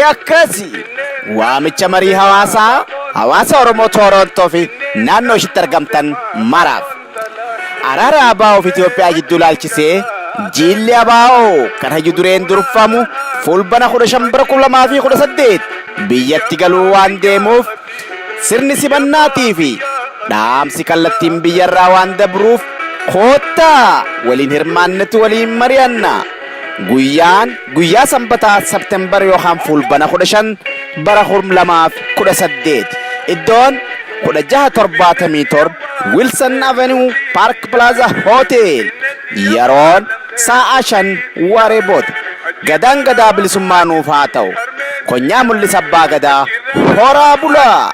akkasi waamicha marii hawaasa Oromoo Torontoo fi naannoo ishitti argamtan maraaf araara ABO Itoophiyaa jidduu laalchisee jilli ABO kan hayyu dureen durfamu fulbana 15/2018 biyyatti galuu waan deemuuf sirni simannaatii fi dhaamsi kallattiin biyyarraa waan dabruuf koottaa waliin hirmaannetu waliin mari'anna. Guyyaa sanbataa Septembar yookaan fulbana 15 bara 2018 iddoon 1677 Wilson Avenue Park Plaza Hotel yeroon sa'a 5 waaree booda gadaan gadaa bilisummaa nuuf haa ta'u konyaa mul'isa abbaa gadaa horaa bulaa.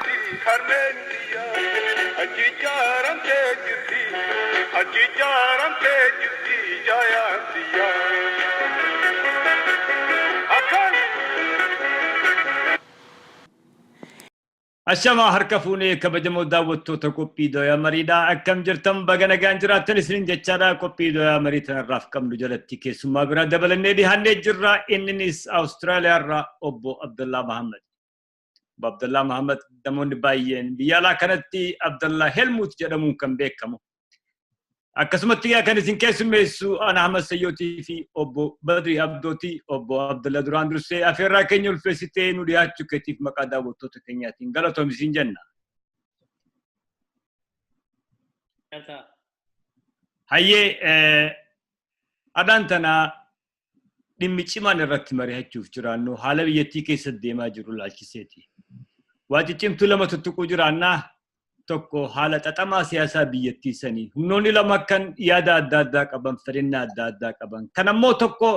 Ashama harkafuune kabajamo daawwattoota qophii doyaa mariidhaa akkam jirtan bagana gaanjiraatan isin jechaadha qophii doyaa marii tanarraaf qabnu jalatti keessummaa bira dabalannee dhihaannee jirra innis Awustiraaliyaa irraa obbo Abdullah Muhammad. Obbo Abdullah Muhammad namoonni baay'een biyya alaa kanatti Abdullah Helmut jedhamuun kan beekamu. Akkasumatti kan isin keessummeessu ana Ahmad Sayyotii fi obbo Badri Abdooti obbo Abdullah duraan dursee afeerraa keenya ulfeessitee nu dhiyaachuu keetiif maqaa daawwattoota keenyaatiin galatoomi isin jenna. Hayyee adaan tanaa dhimmi cimaan irratti mari'achuuf jiraannu haala biyyattii keessatti deemaa jiru laalchiseeti. Waa ciccimtuu lama tuttuquu jiraannaa. Tokko haala xaxamaa siyaasaa biyyattii sanii humnoonni lama kan yaada adda addaa qaban fedhii adda addaa qaban kan ammoo tokko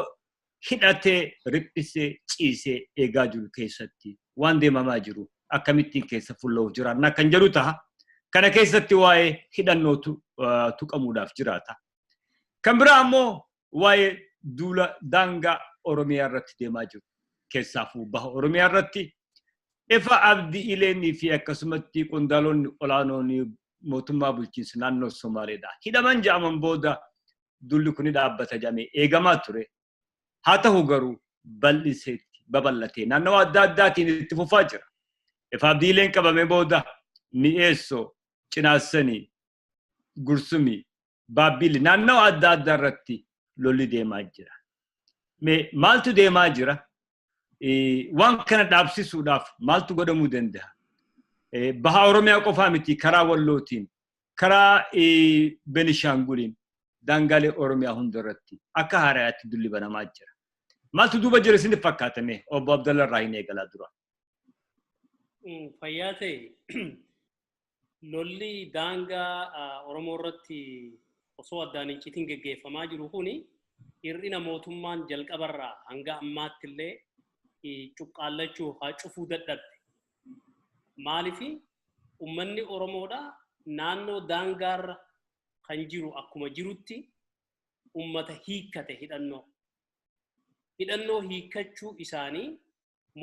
hidhatee riphisee ciisee eegaa jiru keessatti waan deemamaa jiru akkamittiin keessa fulla'uuf jiraannaa kan jedhu ta'a. Kana keessatti waa'ee hidhannootu tuqamuudhaaf jiraata. Kan biraa ammoo waa'ee duula daangaa Oromiyaa irratti deemaa jiru keessaafuu baha Oromiyaa irratti Ifa abdii ileenii fi akkasumatti qondaalonni olaanoonni mootummaa bulchiinsa naannoo Somaaleedha. Hidhaman jedhaman booda dulli kun dhaabbata jedhamee eegamaa ture. Haa ta'u garuu bal'iseetti babal'atee naannoo adda addaatiin itti fufaa jira. Ifa abdii ileen qabame booda mi'eessoo, cinaassanii, gursumii, baabbiili naannoo adda addaa irratti lolli deemaa jira. Maaltu deemaa jira? Waan kana dhaabsisuudhaaf maaltu godhamuu danda'a? Baha Oromiyaa qofaa miti karaa Wallootiin, karaa Benishaanguliin, daangaalee Oromiyaa hundarratti akka haaraatti dulli banamaa jira. Maaltu duuba jira isiniif fakkaatame? Obbo Abdallah irraa hin eegalaa dura. Fayyaa ta'e lolli daangaa Oromoo irratti osoo addaan hin citin geggeeffamaa jiru kuni hir'ina mootummaan jalqabarraa hanga ammaatti illee cuqqaallachuu haa cufuu dadhabde. Maalifi ummanni Oromoodha naannoo daangaarra kan jiru akkuma jirutti ummata hiikkate hidhannoo. Hidhannoo hiikkachuu isaanii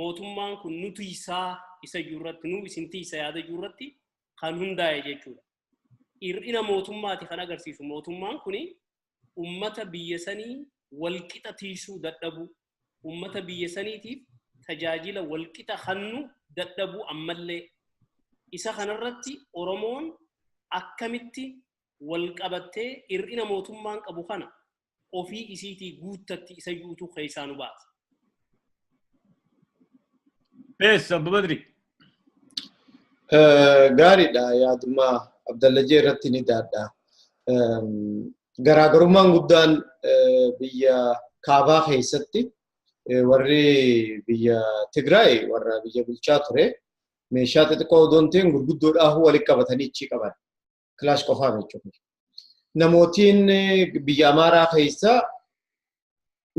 mootummaan kun nuti isaa isa jirratti nu isinti isa yaada jirratti kan hundaa'e jechuudha. Hir'ina mootummaati kan agarsiisu mootummaan kuni ummata biyya sanii walqixa tiisuu dadhabu ummata biyya saniitiif tajaajila walqixa hannu dadhabu ammallee isa kanarratti Oromoon akkamitti walqabattee hir'ina mootummaan qabu kana ofii isiitii guuttatti isa yuutuu keessaa nu baasa. Obbo Badri. Gaariidha yaaduma Abdallah irratti ni daadha. Garaagarummaan guddaan biyya kaabaa keessatti warri biyya Tigraay warra biyya bulchaa ture meeshaa xixiqqoo odoon ta'in gurguddoodhaa walitti qabatanii ichi qaban kilaash qofaa jechuudha. Namootiin biyya Amaaraa keessa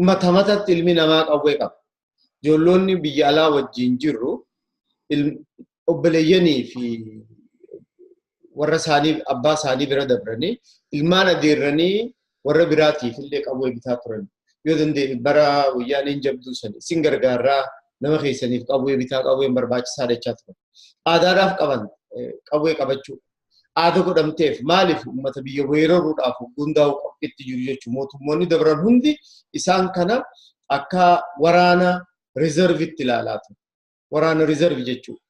mata ilmi namaa qawwee qaba. Ijoollonni biyya alaa wajjin jirru obboleeyyanii fi warra isaanii abbaa isaanii bira dabranii ilmaan adeerranii warra biraatiif illee qawwee bitaa turan. Yoo danda'e bara wayyaaniin jabduu sani isin gargaaraa nama keessaniif qawwee bitaa qawween barbaachisaa dachaa turan. Aadaadhaaf qaban qawwee qabachuu. Aada godhamteef maaliif uummata biyya weeraruudhaaf hundaa'u qophiitti jiru jechuudha. Mootummoonni dabran hundi isaan kana akka waraana reservitti ilaalaa ture. Waraana reservi jechuudha.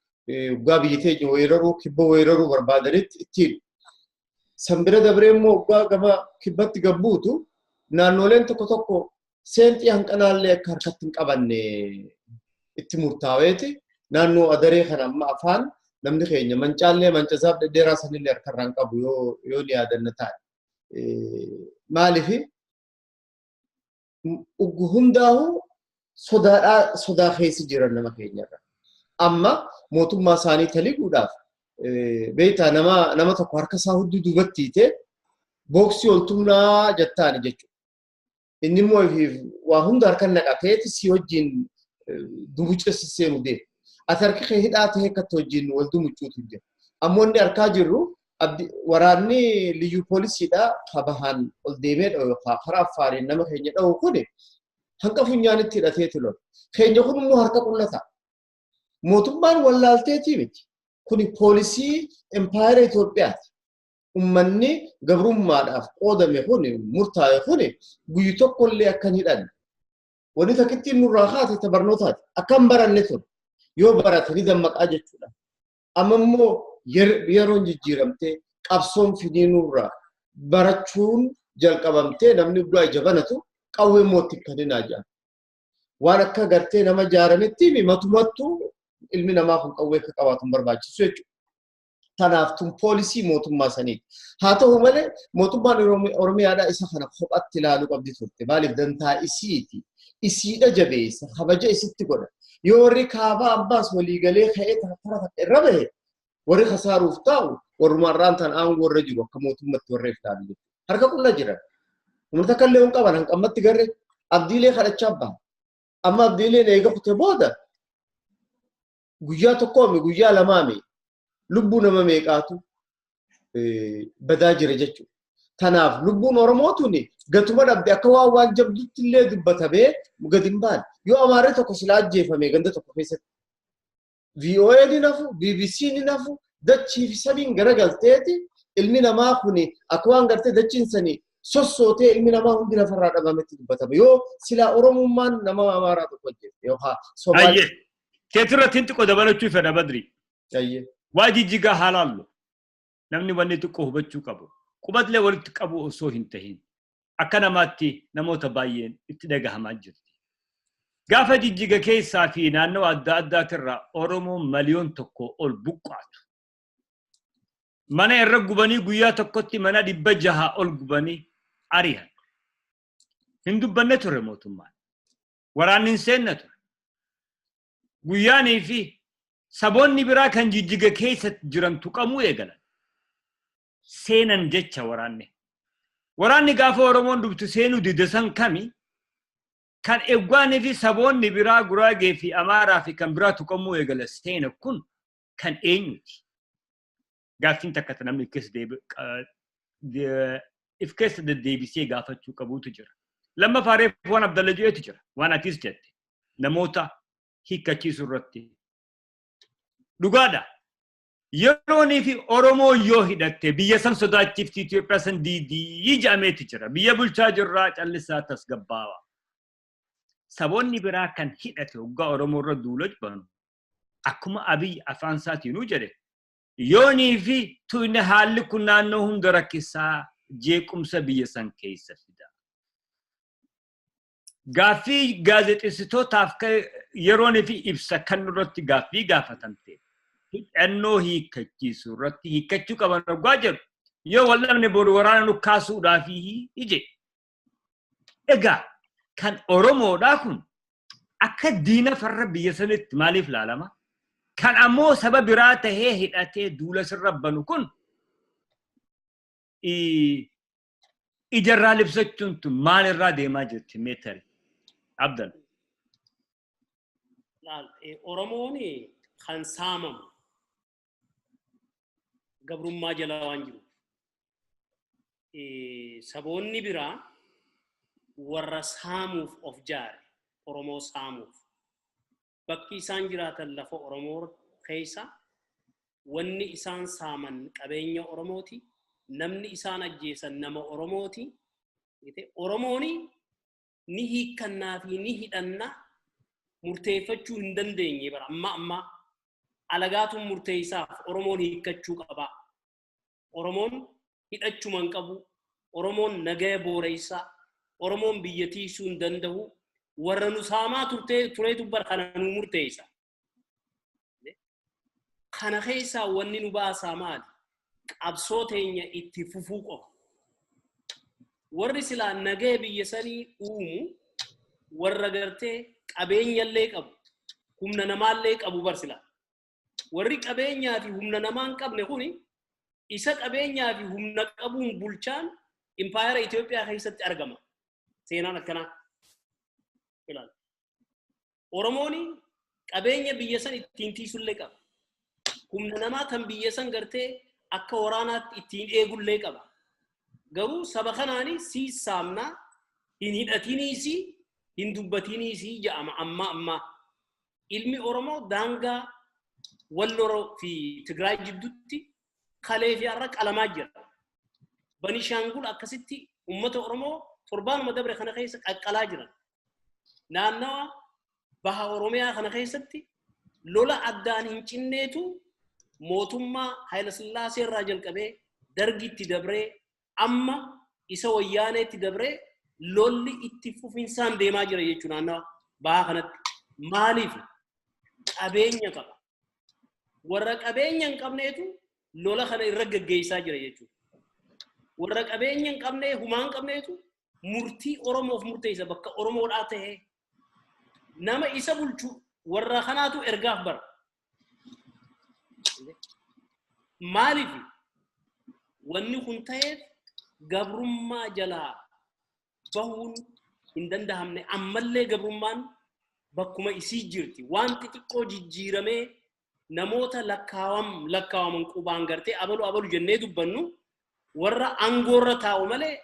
Waggaa biyyi teenya weeraruu kibba weeraruu barbaadanitti ittiin. Sanbira dabree immoo waggaa gama kibbatti gabbuutu naannoleen tokko tokko seenxii hanqanaallee akka harkatti hin qabanne itti murtaa'eeti. Naannoo adaree kana amma afaan namni keenya mancaallee mancasaaf dhedheeraa sanillee harkarraa hin qabu yoo ni yaadanna taa'e. Maaliif hundaa'uu sodaa keessa jiran nama keenyarra. Amma mootummaa isaanii taliguudhaaf beektaa nama tokko harka isaa hudduu duubatti hiitee booksii oltumnaa jettaani jechuudha. Inni immoo waa hunda harka naqateeti si wajjin dumucessa seenu deema. Ati harka kee hidhaa ta'e akkatti wajjin wal dumucuutu jira. Ammoo inni harkaa jirru waraanni liyyuu poolisiidhaa kabahaan ol deemee yookaan karaa affaariin nama keenya dha'u kuni hanqa funyaanitti hidhateeti lola. Keenya kun immoo harka qullata. Mootummaan wallaalteetii miti. Kuni poolisii empaayeera Itoophiyaati. Uummanni gabrummaadhaaf qoodame kuni murtaa'e kuni guyyu tokkollee akka hin hidhanne. Wanni takkittiin nurraa kaate barnootaati. Akka hin baranne ture. Yoo barate ni dammaqaa jechuudha. Amma immoo yeroon jijjiiramtee qabsoon finiinurraa barachuun jalqabamtee namni du'a ija banatu qawwee mootii kan hin ajaa'ibu. Waan akka gartee nama jaarametti matumattu ilmi namaa kun qawwee akka qabaatu barbaachisu jechuudha. Tanaaftuu poolisii mootummaa saniiti. Haa ta'u malee mootummaan Oromiyaadhaa isa kana kophaatti ilaaluu qabdi turte. Maaliif dantaa isiiti. Isiidha jabeessa kabaja isitti godha. Yoo warri kaabaa ambaas waliigalee ka'ee tattara irra bahe warri kasaaruuf taa'u warrumarraan tan aangoo irra jiru akka mootummaatti warreef ta'an jechuudha. Harka qulla jiran. Uummatni akka illee hin qaban hanqammatti garee abdiilee kadhachaa baha. Amma abdiileen eega kutee booda guyyaa tokkoomi guyyaa lamaami lubbuu nama meeqaatu badaa jira jechuudha. Tanaaf lubbuun Oromootuuni gatuma dhabde akka waan jabdutti illee dubbatamee gadi hin baane. Yoo Amaarri tokko silaa ajjeefame ganda tokko keessatti VOA ni nafu, BBC ni nafu, dachii fi samiin garagalteeti ilmi namaa kuni akka waan gartee dachiin sanii sossootee ilmi namaa hundi lafarraa dhabametti dubbatama. Yoo silaa Oromummaan nama Amaaraa tokko ajjeefte yookaan Somaaliyaa. Teetirratti xiqqoo dabalachuu fedha Badri. Waa jijjigaa haalaallu namni wanni xiqqoo hubachuu qabu. Qubatlee walitti qabu osoo hin tahin akka namaatti namoota baay'een itti dhagahamaa jirti. Gaafa jijjiga keessaa fi naannoo adda addaatirraa Oromoon miliyoona tokko ol buqqaatu. Mana irra gubanii guyyaa tokkotti mana 600 ol gubanii ari'an. Hin dubbanne ture mootummaan. Waraanni hin seenne ture. Guyyaanii fi saboonni biraa kan jijjiga keessa jiran tuqamuu eegalan. Seenan jecha waraanne. Waraanni gaafa Oromoon dubtu seenuu dide san kami kan eegwaanii fi saboonni biraa Guraagee fi Amaaraa fi kan biraa tuqamuu eegala seena kun kan eenyuti? Gaaffiin takka namni if keessa deddeebisee gaafachuu qabuutu jira. Lammaffaa reefu waan Abdalla Ji'eetu jira. Waan atis jette namoota hiikkachiisuu irratti. Dhugaadha. Yeroonii fi Oromoo yoo hidhatte biyya san sodaachifti Itoophiyaa san diidii jedhameeti jira. Biyya bulchaa jirraa callisaa tasgabbaawaa. Saboonni biraa kan hidhate waggaa Oromoo irra duula jiran akkuma Abiy afaan isaatiinuu jedhe yoonii fi tuyne haalli kun naannoo hunda rakkisaa jeequmsa biyya san keessa fida. Gaaffii gaazexeessitootaaf yeroonii fi ibsa kan irratti gaaffii gaafatamte. Hidhannoo hiikkachiisuu irratti hiikkachuu qaban argaa jiru. Yoo wal'aanne boru waraana nu kaasuudhaaf ije. Egaa kan Oromoodhaa kun akka diina farra biyya sanitti maaliif laalama? Kan ammoo saba biraa tahee hidhatee duula sirra banu kun ijarraa libsachuun tun maalirraa deemaa jirti meetari? Abdal. Oromoon kan saamamu gabrummaa jala waan jiru. Saboonni biraa warra saamuuf of jaare Oromoo saamuuf bakki isaan jiraatan lafa Oromoo keessa wanni isaan saaman qabeenya Oromooti namni isaan ajjeesan nama Oromooti Oromooni ni hiikkannaa fi ni hidhanna murteeffachuu hin dandeenye bara amma alagaatuun murteessaaf Oromoon hiikkachuu qaba. Oromoon hidhachuu man qabu. Oromoon nagaya booreessaa. Oromoon biyya tiisuu hin danda'u. Warra nu saamaa tureetu bara kana nu murteessa. Kana keessaa wanni nu baasaa maali? Qabsoo teenya itti fufuu qofa. Warri silaa nagaya biyya sanii uumu warra gartee qabeenyallee qabu, humna namaallee qabu barsila. Warri qabeenyaa fi humna namaa hin qabne kuni isa qabeenyaa fi humna qabuun bulchaan impaayera Itoophiyaa keessatti argama. Seenaan akkanaa. Ilaal. Oromoon qabeenya biyya san ittiin tiisullee qaba. Humna namaa kan biyya san gartee akka waraanaatti ittiin eegullee qaba. Garuu saba kanaani siis saamnaa hin hidhatiniisi hin dubbatiniisi jedhama amma. Ilmi Oromoo daangaa Walloroo fi Tigraay jidduutti kalee fi har'a qalamaa jira. Banishaangul akkasitti uummata Oromoo torbaanuma dabre kana keessa qaqqalaa jiran. Naannawa baha Oromiyaa kana keessatti lola addaan hin cinneetu mootummaa Haayila Sillaasee irraa jalqabee Dargitti dabree amma isa Wayyaaneetti dabree lolli itti fufinsaan deemaa jira jechuudha naannawa baha kanatti. Maaliif? Qabeenya qaba. Warra qabeenya hin qabneetu lola kana irra gaggeessaa jira jechuudha. Warra qabeenya hin qabne humaa hin qabneetu murtii Oromoof murteessa bakka Oromoodhaa ta'ee nama isa bulchu warra kanaatu ergaaf bara. Maaliif? Wanni kun ta'eef gabrummaa jalaa bahuun hin danda'amne ammallee gabrummaan bakkuma isii jirti. Waan xixiqqoo jijjiiramee namoota lakkaawaman qubaan gartee abalu jennee dubbannu warra aangoorra taa'u malee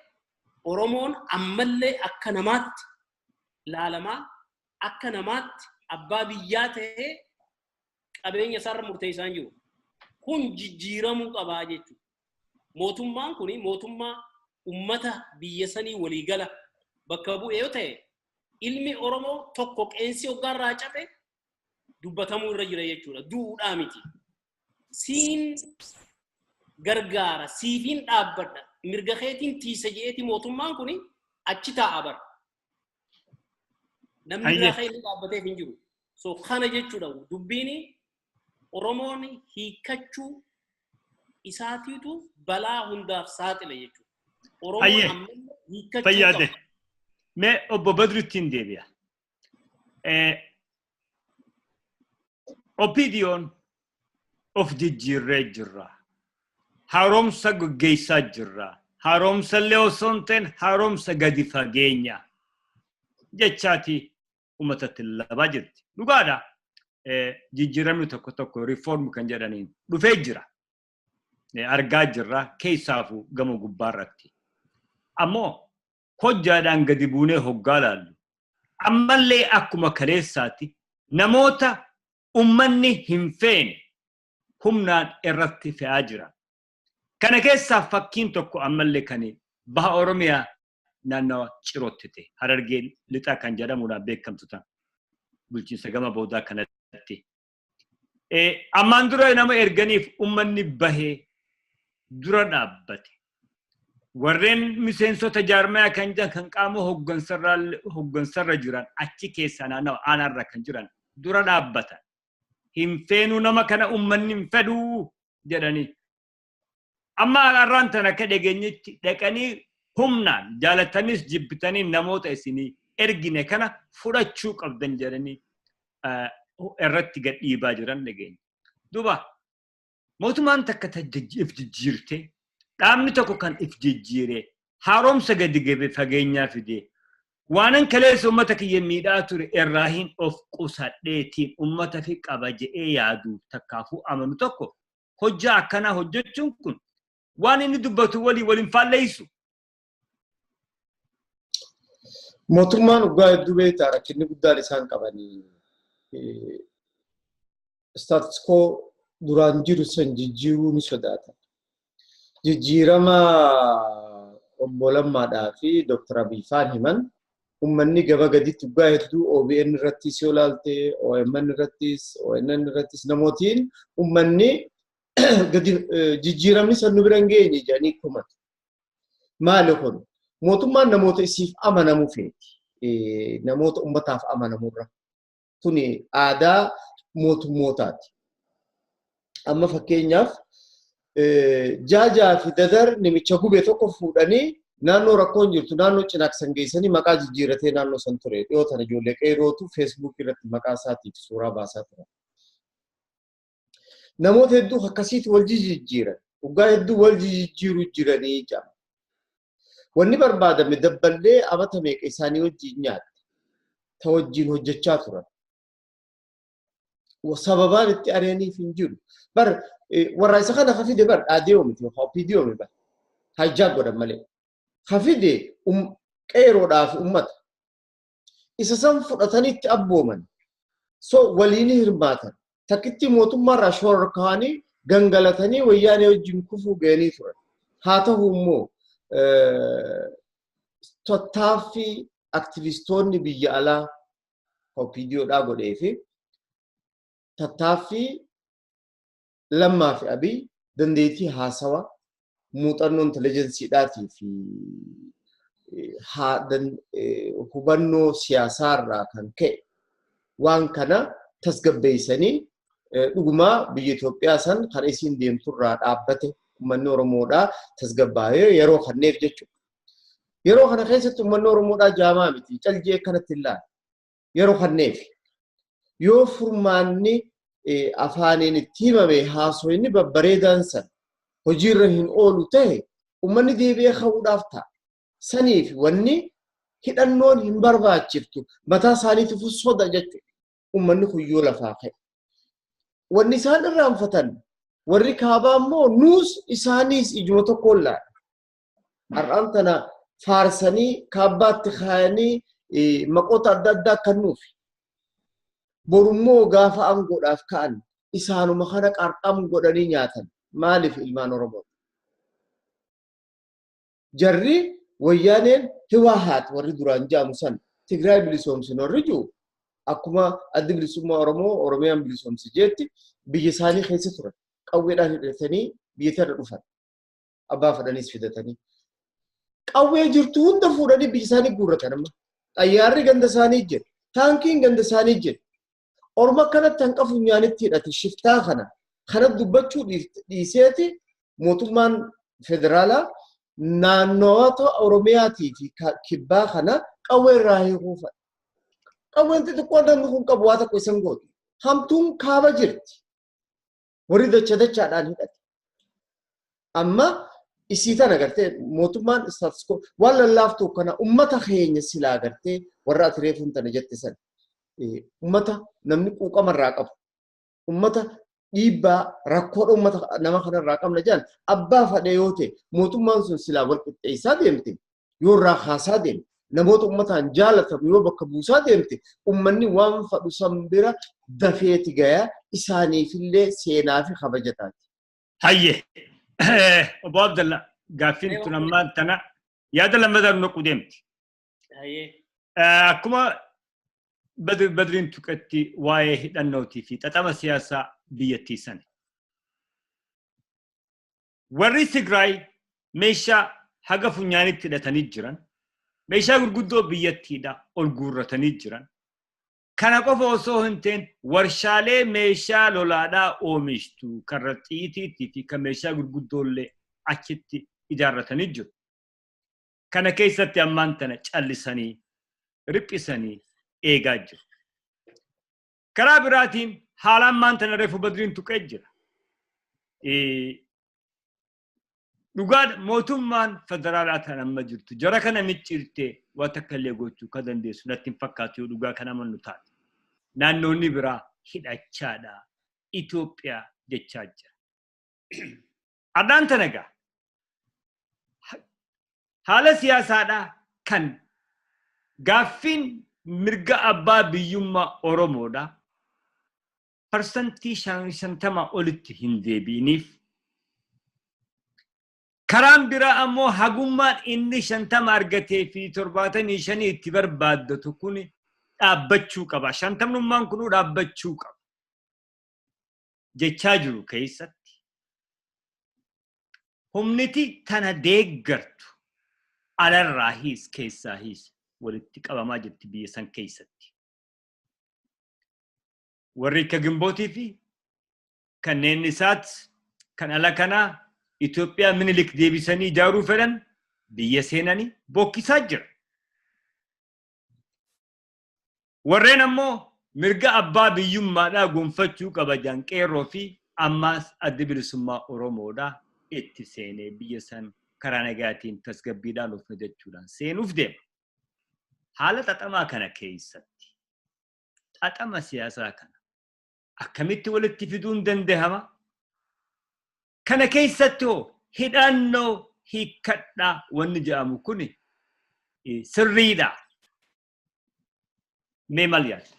Oromoon ammallee akka namaatti laalamaa akka namaatti abbaa biyyaa ta'ee qabeenya isaarra murteessaa jiru. Kun jijjiiramuu qabaa jechuudha. Mootummaan kuni mootummaa ummata biyya sanii waliigala bakka bu'ee yoo ta'e ilmi Oromoo tokko qeensi hoggaarraa cabe dubbatamuu irra jira jechuudha. Duudhaa miti. Siin gargaara, siifin dhaabbadha. Mirga keetiin tiisa jeeti mootummaan kuni achi taa'a bara. Namni biraa keenya dhaabbateef hin jiru. So kana jechuudha. Dubbiin Oromoon hiikkachuu isaatiitu balaa hundaaf saaxila jechuudha. Oromoon ammoo hiikkachuu qaba. Me obbo Badruttiin deebi'a. Opinion of jijjiirree jirra. Haaromsa gaggeessaa jirra. Haaromsa illee osoo hin ta'in haaromsa gadi fageenya jechaati uummatatti labaa jirti. Dhugaadha. Jijjiiramni tokko reform kan jedhaniin dhufee jira. Argaa jirra keessaafuu gama gubbaarratti. Ammoo hojjaadhaan gadi buunee hoggaa laallu. Ammallee akkuma kaleessaatti namoota ummanni hin feene humnaan irratti fe'aa jira. Kana keessaa fakkiin tokko ammallee kan baha Oromiyaa naannawa Cirootti ta'e Harargee lixaa kan jedhamuudhaan beekamtu ta'a. Bulchiinsa gama boodaa kanatti. Ammaan dura nama erganiif ummanni bahee dura dhaabbate. Warreen miseensota jaarmayaa kan jiran kan qaama hoggansarra jiran achi keessaa naannawa aanaarra kan jiran dura dhaabbatan. Hin feenuu nama kana ummanni hin fedhuu jedhanii. Amma har'aan tana akka dhageenyetti dhaqanii humnaan jaalatanis jibbitanii namoota isinii ergine kana fudhachuu qabdan jedhanii irratti gad dhiibaa jiran dhageenya. Duuba mootummaan takka if jijjiirtee dhaabni tokko kan if jijjiiree haaromsa gadi gabe fageenyaa fidee waanan kaleessa uummata kiyya miidhaa ture irraa hin of qusadheetiin uummata fi qaba je'ee yaadu takkaafuu amanu tokko hojjaa akkanaa hojjechuun kun waan inni dubbatu waliin faalleessu. Mootummaan dhugaa hedduu beektaa rakkinni guddaan isaan qabanii status quo duraan jiru san jijjiiruu ni sodaatan. Jijjiirama obbo Lammaadhaa fi Dr. Abiy Faan himan ummanni gaba gaditti dhugaa hedduu OBN irrattis yoo laalte OMN irrattis ONN irrattis namootiin ummanni gadi jijjiiramni san nu bira hin geenye jedhanii komatu. Maali kun mootummaan namoota isiif amanamu feeti. Namoota ummataaf amanamurra. Kuni aadaa mootummootaati. Amma fakkeenyaaf jaajaa fi dadar namicha gubee tokko fuudhanii naannoo rakkoon jirtu naannoo Cinaaqsan geessanii maqaa jijjiiratee naannoo san ture. Dhiyoo tana ijoollee qeerootu Facebook irratti maqaa isaatiif suuraa baasaa ture. Namoota hedduu akkasiitti wal jijjiiran. Dhugaa hedduu wal jijjiiruu jiranii jedhama. Wanni barbaadame dabballee amata meeqa isaanii wajjin nyaatte. Ta wajjin hojjechaa turan. Sababaan itti areeniif hin jiru. Bar warra isa kana hafide bar dhaadhiyoo miti OPDO miti bar. Hajjaa godhan malee. Hafide qeeroodhaaf ummata. Isa san fudhatanitti abbooman. So waliin hirmaatan. Takkitti mootummaarraa shoora kaanii gangalatanii wayyaanee wajjin kufuu ga'anii turan. Haa ta'u immoo tattaaffii aktivistoonni biyya alaa OPDOdhaa godhee fi tattaaffii Lammaa fi Abiy dandeettii haasawaa muuxannoo intelijensiidhaatii fi hubannoo siyaasaarraa kan ka'e waan kana tasgabbeessanii dhugumaa biyya Itoophiyaa san kan isiin deemturraa dhaabbate uummanni Oromoodhaa tasgabbaa'ee yeroo kanneef jechuudha. Yeroo kana keessatti uummanni Oromoodhaa jaamaa miti caljee akkanatti ilaala. Yeroo kanneef yoo furmaanni afaaniin itti himame haasoyni babbareedaan san hojiirra hin oolu ta'e uummanni deebi'ee ka'uudhaaf ta'a. Saniif wanni hidhannoon hin barbaachiftu mataa isaaniitiif soda jechuudha. Uummanni kuyyoo lafaa ka'e. Wanni isaan irraanfatan warri kaabaa immoo nuus isaaniis ijuma tokkoon laadha. Har'aan tana faarsanii kaabbaatti kaayanii maqoota adda addaa kennuuf. Borummoo gaafa aangoodhaaf ka'an isaanuma kana qarqam godhanii nyaatan. Maaliif ilmaan Oromoo? Jarri wayyaaneen Hiwaahaat warri duraan jaamu san Tigraay bilisoomsin warri jiru akkuma addi bilisummaa Oromoo Oromiyaan bilisoomsi jeetti biyya isaanii keessa turan. Qawweedhaan hidhatanii biyya tana dhufan. Abbaa fadhaniis fidatanii. Qawwee jirtu hunda fuudhanii biyya isaanii guurratan amma. Xayyaarri ganda isaanii jira. Taankiin ganda isaanii jira. Orma kanatti hanqafu nyaanitti hidhate shiftaa kana dubbachuu dhiiseeti mootummaan federaalaa naannoota Oromiyaatii fi kibbaa kana qawwee irraa hiikuufadha. Qawween xixiqqoo namni kun qabu waa tokko isan gootu. Hamtuun kaaba jirti. Warri dachaadhaan hidhate. Amma isii tana agartee mootummaan istaatiskoo waan lallaaftuu kana ummata keenya silaa agartee warra ati reefuun tana jette san. Ummata namni quuqamarraa qabu. Ummata dhiibbaa rakkoodha ummata nama kanarraa qabna jedhan abbaa fadhee yoo ta'e mootummaan sun silaa wal qixxeessaa deemte yoo irraa kaasaa deemte namoota ummataan jaalatamu yoo bakka buusaa deemte ummanni waan fadhu san bira dafeeti gayaa isaaniifillee seenaa fi kabajataati. Hayyee obbo Abdallah gaaffiin tun ammaan tana yaada lammataa naquu deemti. Akkuma Badriin tuqatti waa'ee hidhannootii fi xaxama siyaasaa biyyattii sani. Warri Tigraay meeshaa haga funyaanitti hidhatanii jiran, meeshaa gurguddoo biyyattiidha ol guurratanii jiran. Kana qofa osoo hin ta'in warshaalee meeshaa lolaadhaa oomishtu karra xiitiitii fi kan meeshaa gurguddoollee achitti ijaarratanii jiru. Kana keessatti ammaan tana callisanii, riphisanii eegaa jiru. Karaa biraatiin haalaan maantana reefu Badriin tuqee jira. Dhugaan mootummaan federaalaa tan amma jirtu jara kana micciirtee waan takka illee gochuu kan dandeessu natti hin fakkaatu yoo dhugaa kana amannu taate. Naannoonni biraa hidhachaadha Itoophiyaa jechaa jira. Adaan tana egaa haala siyaasaadhaa kan gaaffiin mirga abbaa biyyummaa Oromoodha parsantii 50 olitti hin deebiiniif Karaan biraa ammoo hagummaan inni 50 argatee fi 75 itti barbaaddatu kun dhaabbachuu qaba. 50nummaan kun dhaabbachuu qaba. Jechaa jiru keessatti. Humniti tana deeggartu alarraa hiis keessaa hiis walitti qabamaa jirti biyya san keessatti. Warri akka Gimbootii fi kanneen isaatti kan ala kanaa Itoophiyaa minilik deebisanii ijaaruu fedhan biyya seenanii bokkisaa jira. Warreen ammoo mirga abbaa biyyummaadhaa gonfachuu qaban qeerroo fi ammaas adda bilisummaa Oromoodhaa itti seenee biyya san karaa nagaatiin tasgabbiidhaan of mijachuudhaan seenuuf deema. Haala xaxamaa kana keessatti xaxama siyaasaa kana akkamitti walitti fiduun danda'ama? Kana keessatti hidhannoo hiikkadhaa wanni jedhamu kun sirriidha. Mee maal yaadda?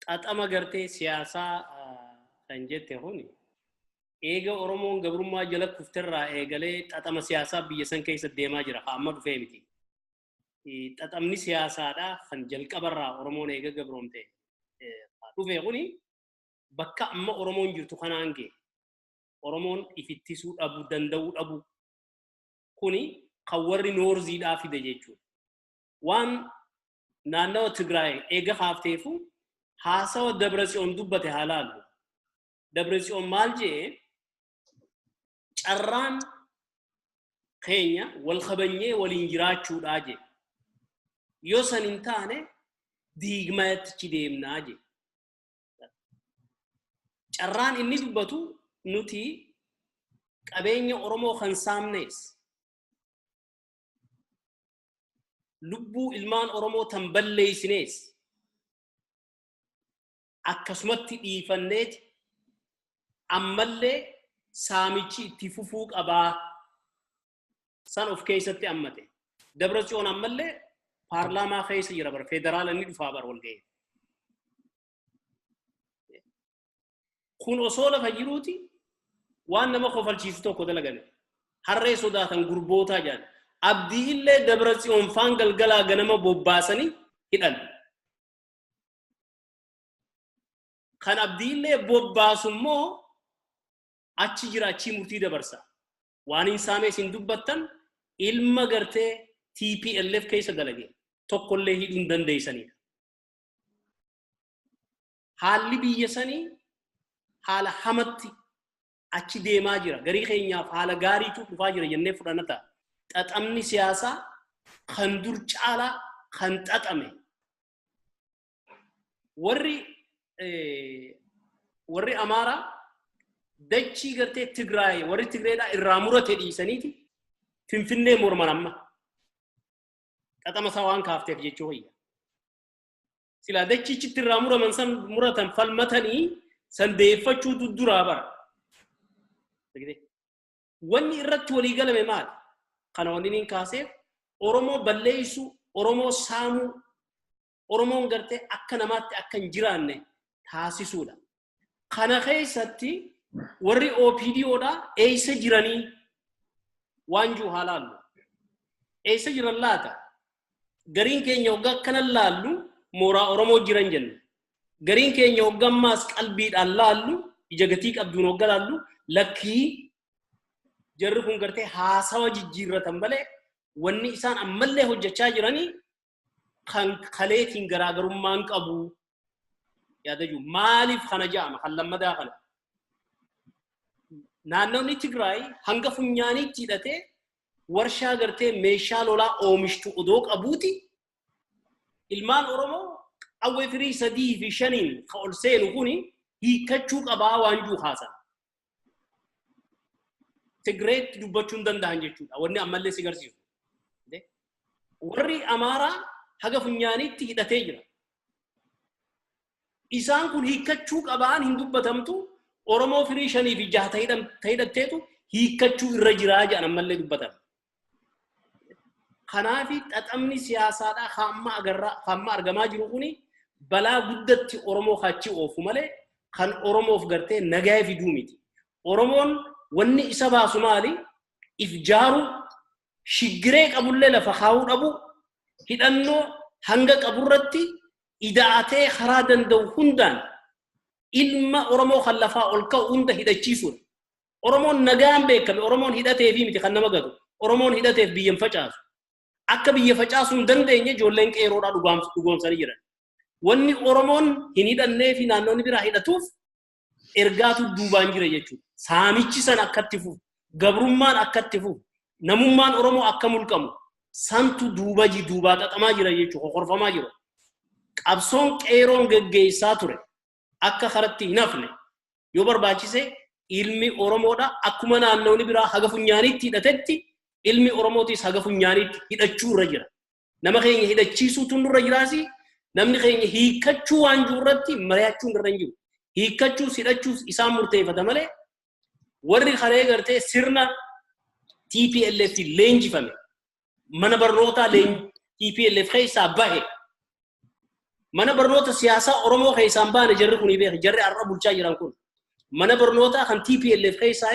Xaxama gartee siyaasaa kan jette huni eega Oromoon gabrummaa jala kufterraa eegalee xaxama siyaasaa biyya san keessa deemaa jira. Amma dhufee miti. Xaxamni siyaasaadhaa kan jalqabarraa Oromoon eega gabroomte dhufee kuni bakka amma Oromoon jirtu kanaan ga'e. Oromoon ifittisuu dhabu danda'uu dhabu kuni kan warri noorziidhaa fide jechuudha. Waan naannawa Tigraay eega haafteefu haasawa Dabratsiyoon dubbate haalaallu. Dabratsiyoon maal jee carraan keenya wal kabanyee waliin jiraachuudhaa jee. Yoo san hin taane diigmaatti deemnaa jee. Carraan inni dubbatu nuti qabeenya Oromoo kan saamnees lubbuu ilmaan Oromoo tan balleeysinees akkasumatti dhiifanneeti ammallee saamichi itti fufuu qabaa san of keessatti ammate. Dabratsiyoon ammallee paarlaamaa keessa jira bara federaala inni dhufaa bara wal ga'e. Kun osoo lafa jiruuti waan nama kofalchiisu tokko dalagame. Harree sodaatan gurbootaa jedhan. Abdii illee Dabratsiyoon faan galgalaa ganama bobbaasanii hidhan. Kan abdii illee bobbaasu immoo achi jira achii murtii dabarsa. Waan hin saamees hin dubbattan ilma gartee TPLF keessa dalage. Tokkollee hidhuu hin dandeessanidha. Haalli biyya sanii haala hamatti achi deemaa jira. Garii keenyaaf haala gaariitu dhufaa jira jennee fudhanna ta'a. Xaxamni siyaasaa kan dur caalaa kan xaxame. Warri Amaaraa dachii gartee Tigraay warri Tigreedhaa irraa murate dhiisaniiti Finfinnee morman amma. Xaxama isaa waan kaafteef jechuu wayya. Silaa dachiichitti irraa muraman san muratan falmatanii san deeffachuutu duraa bara. Wanni irratti walii galame maali? Kana wanni niin kaaseef Oromoo balleessu, Oromoo saamuu, Oromoon gartee akka namaatti akka hin jiraanne taasisuudha. Kana keessatti warri OPDOdhaa eessa jiranii waan jiru haa laallu. Eessa jiran laata? Gariin keenya hoggaa akkanan laallu mooraa Oromoo jiran jenna. Gariin keenya hoggammaas qalbiidhaan laallu ija gatii qabduun hogga laallu lakkii jarri kun gartee haasawa jijjiirratan malee wanni isaan ammallee hojjechaa jiranii kan kaleetiin garaagarummaan qabu yaadaju maaliif kana ja'ama kan lammadaa kana. Naannawni Tigraay hanga funyaaniitti hidhatee warshaa gartee meeshaa lolaa oomishtu odoo qabuuti ilmaan Oromoo qawwee firii 3 fi 5 ka ol seenu kuni hiikkachuu qabaa waan juu haasan. Tigreetti dubbachuu hin danda'an jechuudha. Wanni ammallee si garsiisu. Warri Amaaraa haga funyaaniitti hidhatee jira. Isaan kun hiikkachuu qabaan hin dubbatamtu Oromoo firii 5 fi 6 hidhatteetu hiikkachuu irra jiraa jedhan ammallee dubbatan. Kanaafi xaxamni siyaasaadhaa hamma argamaa jiru kuni balaa guddatti Oromoo kaachii oofu malee kan Oromoof gartee nagaa fiduu miti. Oromoon wanni isa baasu maali ifjaaru shiggiree qabullee lafa kaa'uu dhabu hidhannoo hanga qaburratti ida'atee karaa danda'u hundaan ilma Oromoo kan lafaa ol ka'u hunda hidhachiisuudha. Oromoon nagaan beekame Oromoon hidhatee fi miti kan nama gatu Oromoon hidhateef biyyan facaasu akka biyya facaasuu hin dandeenye ijoolleen qeeroodhaa dhugoomsanii jiran. Wanni Oromoon hin hidhannee fi naannoonni biraa hidhatuuf ergaatu duubaan jira jechuudha. Saamichi san akkatti fufu, gabrummaan akkatti fufu, namummaan Oromoo akka mulqamu santu duubaa xaxamaa jira jechuudha, kokorfamaa jira. Qabsoon qeeroon geggeessaa ture akka karatti hin hafne yoo barbaachise ilmi Oromoodha akkuma naannoonni biraa haga funyaaniitti hidhatetti ilmi Oromootis haga funyaaniitti hidhachuu irra jira. Nama keenya hidhachiisuutu nurra jiraasi namni keenya hiikkachuu waan jirurratti mari'achuu irra hin jiru. Hiikkachuus hidhachuus isaan murteeffata malee warri karee gartee sirna TPLF leenjifame mana barnootaa TPLF keessaa bahe mana barnoota siyaasaa Oromoo keessaan baane jarri kun beeku jarri arra bulchaa jiran kun mana barnootaa kan TPLF keessaa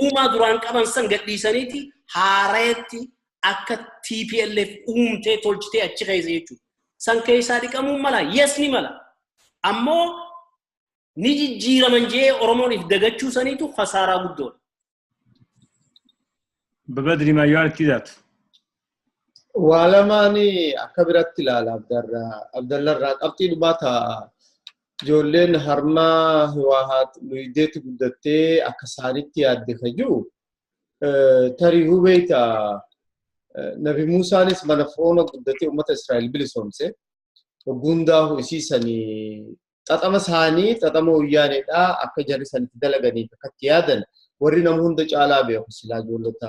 uumaa duraan qaban san gadhiisaniiti haareetti akka TPLF uumtee tolchitee achi keessa jechuudha. San keessaa dhiqamuu mala yes ni mala ammoo ni jijjiiraman jee Oromooniif dagachuu saniitu khasaaraa guddoodha. Babadri ma yaarti that Waalamani akka biratti ilaala Abdallarraa qabxii dhumaata ijoolleen harmaa Hiwaahaat Luyideetti guddattee akka isaanitti yaadde jiru tarii hubeeta Nabi Musaanis mana Firoona guddatee uummata Israa'el bilisoomse gundaa isiisanii xaxama isaanii xaxama Wayyaaneedhaa akka jarri sanitti dalaganiif akkatti yaadan warri nama hunda caalaa beeku silaa ijoollota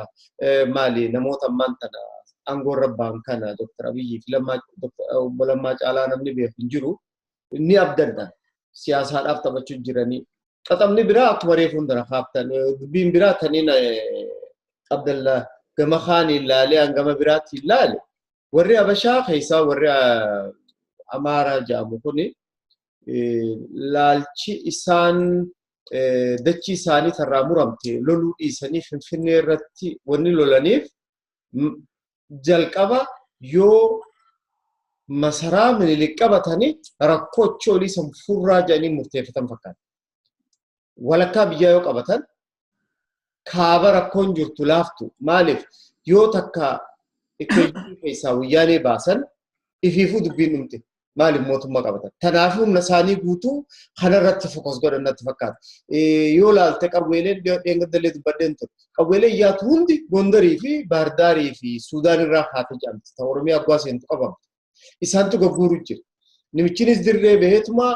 maali namoota ammaan tana aangoo rabbaan kana Dr. Abiyyi fi Lammaa Caalaa namni beeku hin jiru ni abdanna siyaasaadhaaf taphachuu jiranii xaxamni biraa akkuma reefu hundana kaaftan dubbiin biraa taniin Abdallah gama khaani ilaalee hangama biraatti ilaale warri Habashaa keessaa warri Amaaraa jedhamu kuni laalchi isaan dachii isaanii tarraa muramte loluu dhiisanii Finfinnee irratti wanni lolaniif jalqaba yoo masaraa Minilik qabatanii rakkoo choolii san furraa jedhanii murteeffatan fakkaata. Walakkaa biyyaa yoo qabatan kaaba rakkoon jirtu laaftu maaliif yoo takka ikkeeyyii keessaa Wayyaanee baasan ifiifuu dubbiin dhumte maaliif mootummaa qabatan. Kanaafuu humna isaanii guutuu kanarratti fokas godhan natti fakkaata. Yoo laalte qabweeleen dheengaddalee dubbadheen ture. Qabweeleen yaatu hundi Gondarii fi Baardaarii fi Suudaan irraa haate jedhamti. Ta'u Oromiyaa Agwaa seentu qabamte. Isaantu gagguuru jira. Namichinis dirree baheetuma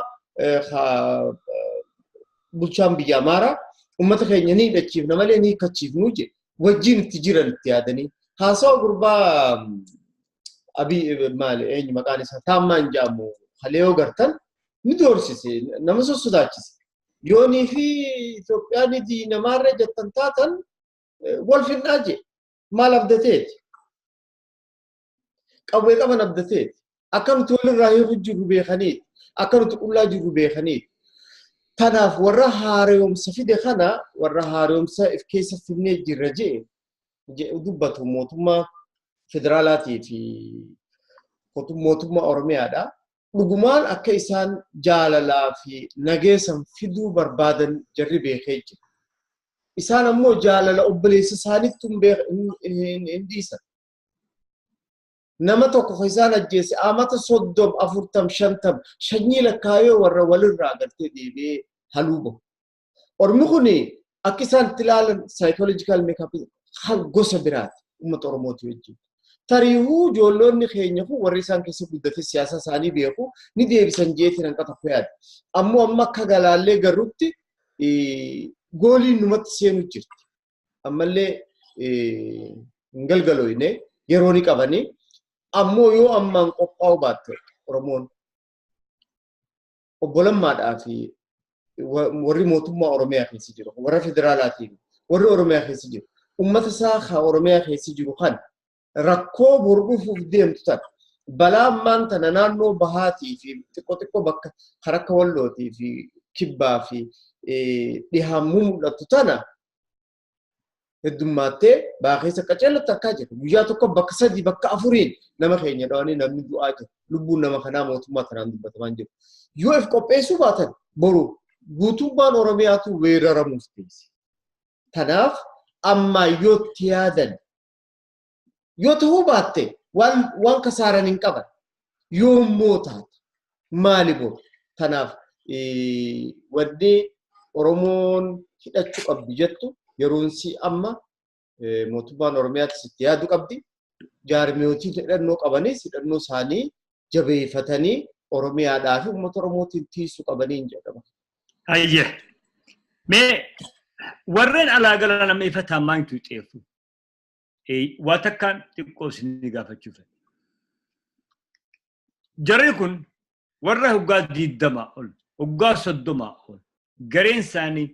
bulchaan biyya Amaaraa ummata keenya ni hidhachiifna malee ni hiikkachiifnu jedhe wajjin itti jiran itti yaadanii haasawa gurbaa Abii maali eenyu maqaan isaa Taammaan jedhamu haleeyoo gartan ni doorsise nama sossodaachise yoonii fi Itoophiyaan diinamaarra jettan taatan wal finnaa jedhe maal abdateeti qawwee qaban abdateeti akka nuti walirraa hiikuu jirru beekaniiti akka nuti qullaa jirru beekaniiti. Kanaaf warra haaromsa fide kana warra haaromsa if keessa finnee jirra jee dubbatu mootummaa federaalaatii fi mootummaa Oromiyaadha. Dhugumaan akka isaan jaalalaa fi nageessan fiduu barbaadan jarri beekee jira. Isaan ammoo jaalala obboleessa isaaniitti hin dhiisan. Nama tokko isaan ajjeese amata 30, 40, 50 shanyii lakkaayoo warra walirraa agartee deebi'ee haluuba. Ormi kuni akka isaan itti ilaalan psychological makeup gosa biraati uummata Oromooti wajjin. Tariihuu ijoollonni keenya kun warri isaan keessa guddate siyaasa isaanii beeku ni deebisan jeetiin hanqata yaada. Ammoo amma akka galaallee garrutti gooliin numatti seenu jirti. Ammallee hin galgalooyne yeroo ni qabanii ammoo yoo ammaan qophaa'u baatte Oromoon obbolammaadhaa fi warri mootummaa Oromiyaa keessa jiru warra federaalaatiin warri Oromiyaa keessa jiru uummata isaa Oromiyaa keessa jiru kan rakkoo burbuufuuf deemtu tan balaa ammaan tana naannoo bahaatii fi xiqqoo bakka haraka wallootii fi kibbaa fi dhihaamuu mul'atu tana heddummaatee baaqeessa qaceellatti akkaa jira. Guyyaa tokko bakka 3 bakka 4 nama keenya dhawanii namni du'aa jira. Lubbuun nama kanaa mootummaa tanaan dubbatamaan jiru. Yoo if qopheessuu baatan boru guutummaan Oromiyaatu weeraramuuf teesse. Tanaaf amma yoo tiyaadan yoo ta'uu baatte waan kasaaran hin qaban yoo immoo taate maali boru. Tanaaf wanni Oromoon hidhachuu qabdi jettu yeroon si amma mootummaan Oromiyaatti sitti yaadu qabdi. Jaarmiyootii hidhannoo qabanis hidhannoo isaanii jabeeffatanii Oromiyaadhaa fi uummata Oromootiin tiisuu qabanii hin jedhama. Ayye. Mee warreen alaa galan amma ifa taammaan tuuxeefu. Waa takkaan xiqqoo isinii gaafachuuf. Jarri kun warra hoggaa 20 ol, hoggaa 30 ol, gareen isaanii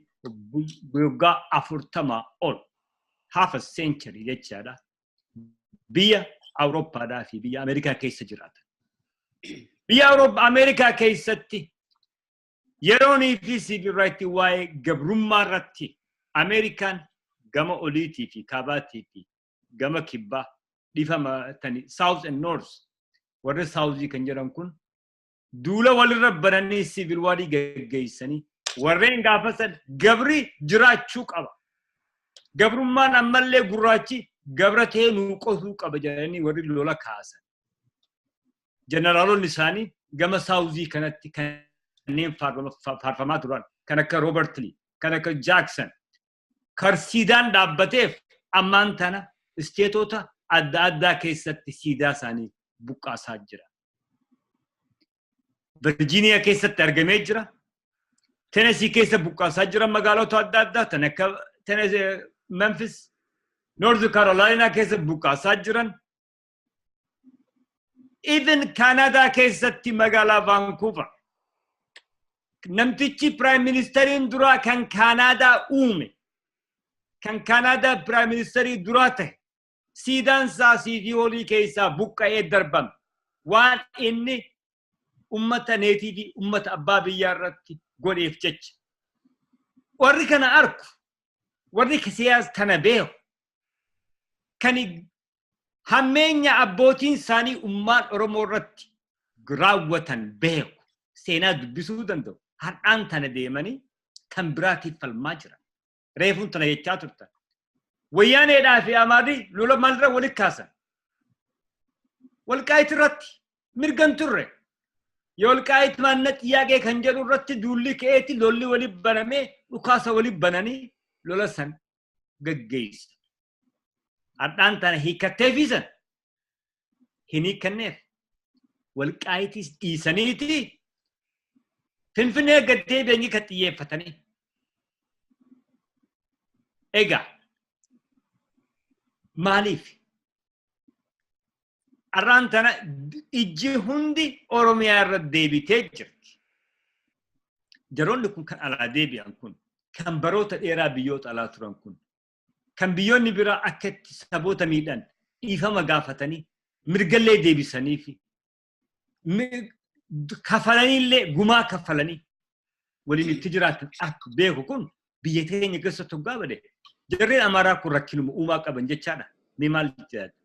hoggaa 40 ol, half a century jechaadha. Biyya Awurooppaadhaa fi biyya Ameerikaa keessa jiraatan. Biyya Ameerikaa keessatti yeroonii fi civil rights waa'ee gabrummaa irratti Ameerikaan gama oliitii fi kaabaatii fi gama kibbaa dhiifamatanii South and North warri Southii kan jedhan kun duula walirra bananii civil war geggeessanii warreen gaafasan gabri jiraachuu qaba. Gabrummaan ammallee gurraachi gabratee nuu qotuu qaba jedhanii warri lola kaasan. Generaalonni isaanii gama Southii kanatti kanneen faarfamaa turan kan akka Robert Lee, kan akka Jackson, karsiidaan dhaabbateef ammaan tana isteetota adda addaa keessatti siidaa isaanii buqqaasaa jira. Virginia keessatti argamee jira. Tennessee keessa buqqaasaa jira magaalota adda addaa tan akka Memphis, North Carolina keessa buqqaasaa jiran. Even Canada keessatti magaalaa Vancouver. Namtichi Prime Ministeriin duraa kan Canada uume. Kan Canada Prime Ministerii duraa ta'e. Siidaan isaa siitii olii keessaa buqqa'ee darbame. Waan inni ummata neetii fi ummata abbaa biyyaa irratti godheef jecha. Warri kana arku. Warri siyaasa kana beeku. Kan hammeenya abbootiin isaanii ummaan Oromoo irratti raawwatan beeku. Seenaa dubbisuu danda'u. Har'aan tana deemanii kan biraatiif falmaa jiran. Reefuun tana jechaa turtan. Wayyaaneedhaa fi Amaadii lola maalirra walitti kaasan. Walqaayit irratti mirgan turre. Yoo walqaayit maanna xiyyaaqee kan jedhu irratti duulli ka'eeti lolli walitti banamee dhukaasa walitti bananii lola san gaggeessu. Har'aan tana hiikatteefiisan hin hiikanneef walqaayitis dhiisaniiti Finfinnee gaddee beenyi kan xiyyeeffatanii. Egaa maaliif? Har'aan tana ijji hundi Oromiyaa irra deebitee jirti. Jaroonni kun kan alaa deebi'an kun kan baroota dheeraa biyyoota alaa turan kun kan biyyoonni biraa akka itti saboota miidhan dhiifama gaafatanii mirgallee deebisanii fi kafalaniillee gumaa kafalanii waliin itti jiraatan akka beeku kun biyya teenya keessatti hoggaa bade jarreen Amaaraa kun rakkinuma uumaa qaban jechaadha. Mee maal jedhata?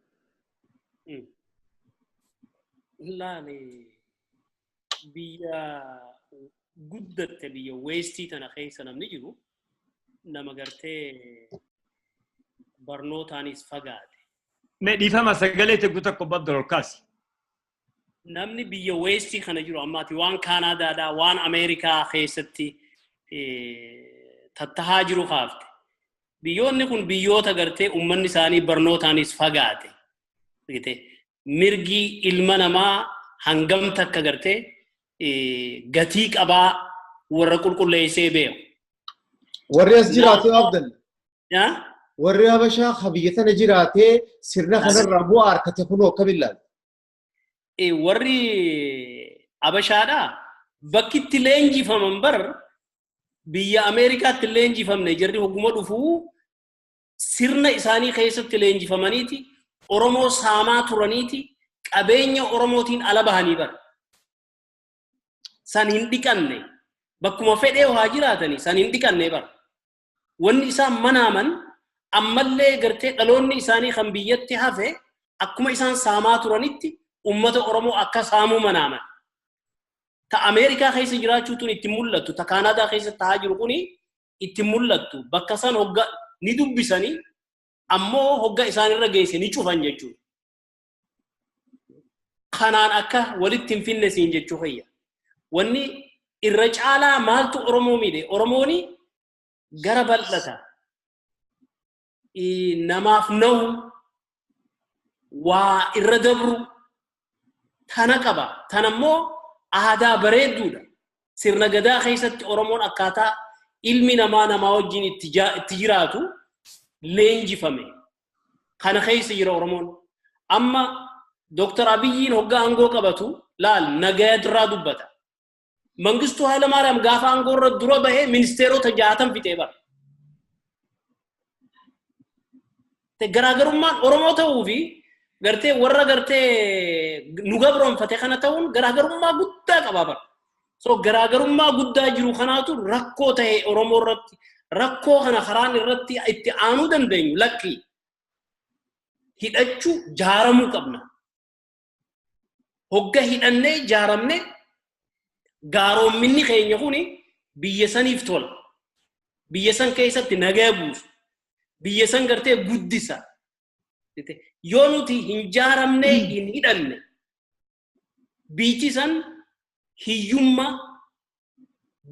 Laale biyya guddatte biyya Westii tana keessa namni jiru nama gartee barnootaanis fagaate. Mee dhiifama sagalee teggu tokko babda olkaasi. Namni biyya Westii kana jiru ammaati waan Kaanaadaadhaa waan Ameerikaa keessatti tattahaa jiru kaafte. Biyyoonni kun biyyoota gartee uummanni isaanii barnootaanis fagaate. Mirgi ilma namaa hangam takka gartee gatii qabaa warra qulqulleessee beeku. Warri as jiraatee Abdalla. Warri Habashaa biyya tana jiraatee sirna kanarraa bu'aa harkate kunoo akkamillaal? Warri Habashaadhaa bakki itti leenjifaman bar biyya Ameerikaatti leenjifamne jarri hogguma dhufuu sirna isaanii keessatti leenjifamaniiti Oromoo saamaa turaniiti qabeenya Oromootiin ala bahanii bar san hin dhiqanne bakkuma fedhee haa jiraatanii san hin dhiqanne bara wanni isaan manaaman ammallee gartee dhaloonni isaanii kan biyyatti hafe akkuma isaan saamaa turanitti ummata Oromoo akka saamuu manaaman ta Ameerikaa keessa jiraachuutuun itti mul'attu ta Kaanaadaa keessa ta'aa jiru kuni itti mul'attu bakka san hogga ni dubbisanii ammoo hogga isaanirra geesse ni cufan jechuudha kanaan akka walitti hin finne siin jechuu hayya wanni irra caalaa maaltu Oromoo miidhe Oromooni gara bal'ata namaaf nahu waa irra dabru tana qaba tanammoo aadaa bareedduudha sirna gadaa keessatti Oromoon akkaataa ilmi namaa wajjin itti jiraatu leenjifame kana keessa jira Oromoon amma Dr. Abiyyiin hoggaa aangoo qabatu laal nagaya dirraa dubbata Mangistuu Hayilamaariyaam gaafa aangoo irra dura bahee ministeerota 60 fixee bara te garaagarummaan Oromoo ta'uu fi gartee warra gartee nu gabroonfate kana ta'uun garaagarummaa guddaa qaba bara so garaagarummaa guddaa jiru kanaatu rakkoo ta'e Oromoo irratti rakkoo kana karaan irratti itti aanuu dandeenyu lakki hidhachuu jaaramuu qabna hogga hidhannee jaaramne gaaroominni keenya kuni biyya saniif tola biyya san keessatti nagaa buusu biyya san gartee guddisa yoo nuti hin jaaramne hin hidhanne biitti san hiyyummaa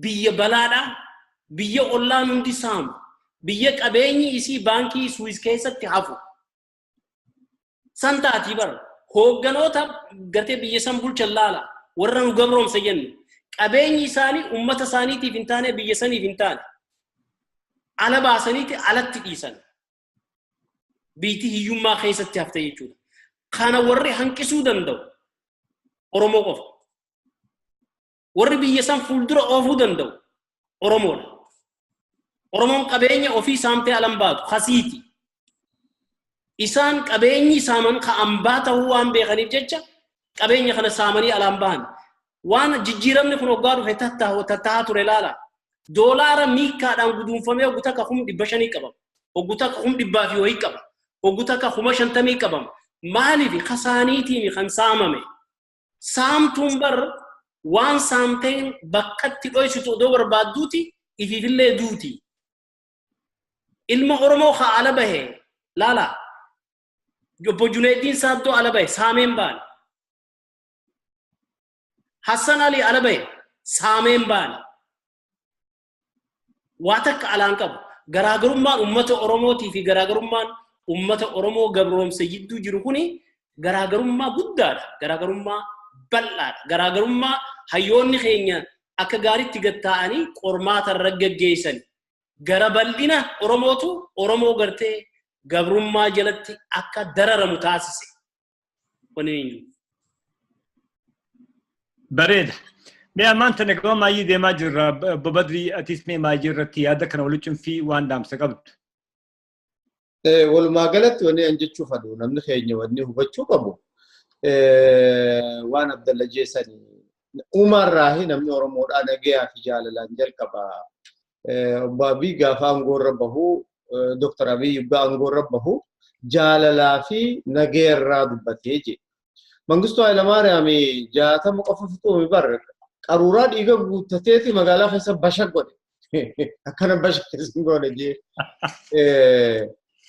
biyya balaadha biyya ollaan hundi saamu biyya qabeenyi isii baankii Suwiis keessatti hafu san taatii bara hoogganoota gartee biyya san bulchan laala warra nu gabroomsa jennu qabeenyi isaanii ummata isaaniitiif hin taane biyya saniif hin taane ala baasaniiti alatti dhiisan biitti hiyyummaa keessatti hafte jechuudha kana warri hanqisuu danda'u Oromoo qofa warri biyya san fuuldura oofuu danda'u Oromoodha Oromoon qabeenya ofii saamtee alan baatu khasiiti isaan qabeenyi saaman ka ambaa ta'uu waan beekaniif jecha qabeenya kana saamanii alan bahan waan jijjiiramni kun hoggaa dhufe tattaa ture laala doolaara miikkaadhaan guduunfamee hoggu takka 500 qabama hoggu takka 100 fi wayii qaba hoggu takka 50 qabama maaliif kasaaniitiin kan saamame saamtuun bar waan saamteen bakkatti dhoysitu odoo barbaadduuti ifiifillee duuti ilma Oromoo ka ala bahe laala Obbo Junaydin Saddoo ala bahe saameen baan Hassan Ali ala bahe saameen baan waa takka alaan qabu garaagarummaan ummata Oromootii fi garaagarummaan ummata Oromoo gabroomsa jidduu jiru kuni garaagarummaa guddaadha garaagarummaa bal'aadha garaagarummaa hayyoonni keenya akka gaariitti gatta'anii qormaata irra gaggeessan gara bal'ina Oromootu Oromoo gartee gabrummaa jalatti akka dararamu taasise waniin bareeda mee amanta negama maayii deemaa jirra babadri atis mee maayii irratti yaada kana waliin fi waan daamsa qabdu walumaa galatti wanni an jechuu fadu namni keenya wanni hubachuu qabu waan Abdalla jeesani Umar Raahi namni Oromoodhaa nagayaa fi jaalalaan jalqaba Abbaabii gaafa aangoo irra bahu Dr. Abiy aangoo irra bahu jaalalaa fi nagaya irraa dubbatee je Mangistuu Hayilamaariyaam 60 qofa fixuumi bar qaruuraa dhiiga guuttateeti magaalaa keessa bashak godhe akkana bashak keessa godhe je